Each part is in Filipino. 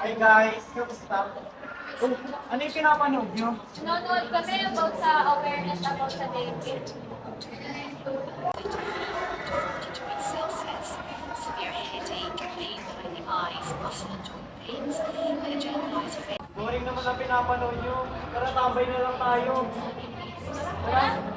Hi guys, kamusta? Oh, ano yung pinapanood nyo? Nanonood kami about sa awareness about sa dengue. Celsius, severe headache, pain behind the eyes, muscle and joint pains, and a generalized pain. Boring naman ang pinapanood nyo. Tara, tambay na lang tayo. Tara!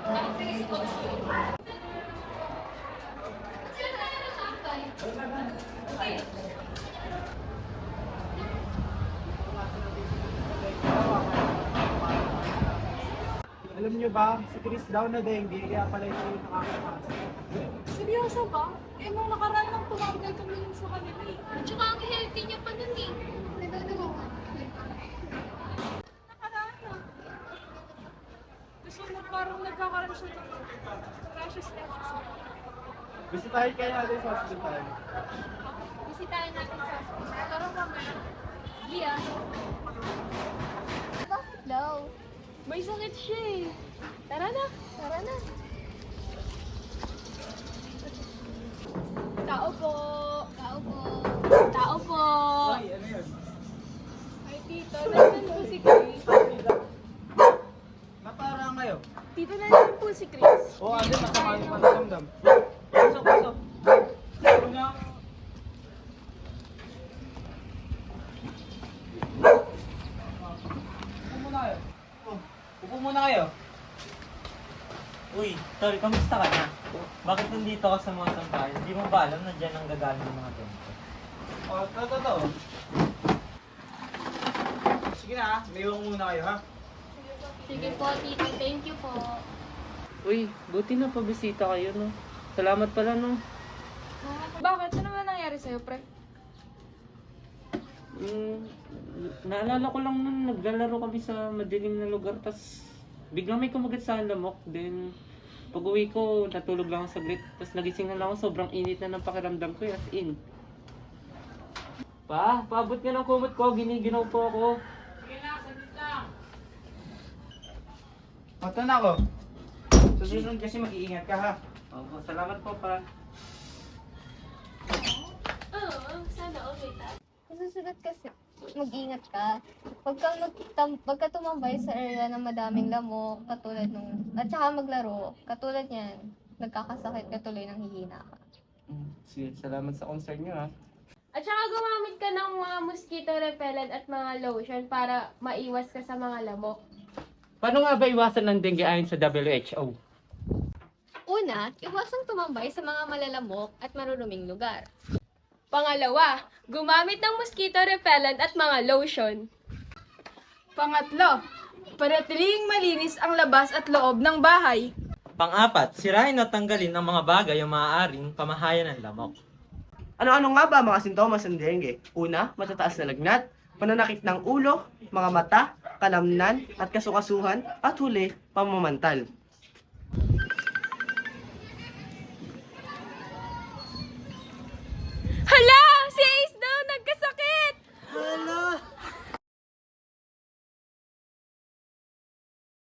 Alam nyo ba, si Chris daw na dengue, kaya pala ito yung nakakapasok. Seryoso ba? Eh, nung nakaraan lang tumanggal kami yun sa kanila eh. At saka ang healthy niya pa nun eh. Nakaraan na. Gusto mo parang nagkakaroon siya ng rashes. Bisitahin kayo natin sa hospital. Bisitahin natin sa hospital. Tara mamaya. Gia. Bakit daw? May sakit siya eh. Tara na. Tara na. Tao po. Tao po. Tao po. Ay, ano yun? Ay, tito. Nasaan po si Chris? Naparang kayo. Tito, nasaan po si Chris? Oo, ano, masama yung matatamdam. Pasok, pasok. Una. Upo muna kayo. Upo muna kayo. Uy, tol, kamusta ka na? Bakit nandito ka sa mga sampayan? Hindi mo ba alam na dyan ang gagaling ng mga ganito? Oh, totoo. Sige na ha, may iwan muna kayo ha. Sige po, tito. Thank you po. Uy, buti na pabisita kayo, no? Salamat pala, no? Bakit? Ano ba nangyari sa'yo, pre? Naalala ko lang nung naglalaro kami sa madilim na lugar, tas biglang may kumagat sa lamok. Then, pag uwi ko, natulog lang ako saglit. Tas nagising na lang ako, sobrang init na ng pakiramdam ko, as in. Paabot nga ng kumot ko, giniginaw po ako. Mata na ako. Sa susunod kasi mag-iingat ka ha. Opo, salamat po, pa. Oo, sana okay tayo. Susunod kasi, mag-ingat ka. Pagka tumambay sa area ng madaming lamok, katulad nung, at saka maglaro, katulad yan, nagkakasakit ka tuloy ng hihina ka. Sige, salamat sa concern nyo, ha. At saka gumamit ka ng mga mosquito repellent at mga lotion para maiwas ka sa mga lamok. Paano nga ba iwasan ng dengue ayon sa WHO? Una, iwasang tumambay sa mga malalamok at maruruming lugar. Pangalawa, gumamit ng mosquito repellent at mga lotion. Pangatlo, panatiling malinis ang labas at loob ng bahay. Pang-apat, sirain at tanggalin ang mga bagay o maaaring pamahayan ng lamok. Ano-ano nga ba mga sintomas ng dengue? Una, matataas na lagnat, pananakit ng ulo, mga mata, kalamnan, at kasukasuhan, at huli, pamamantal.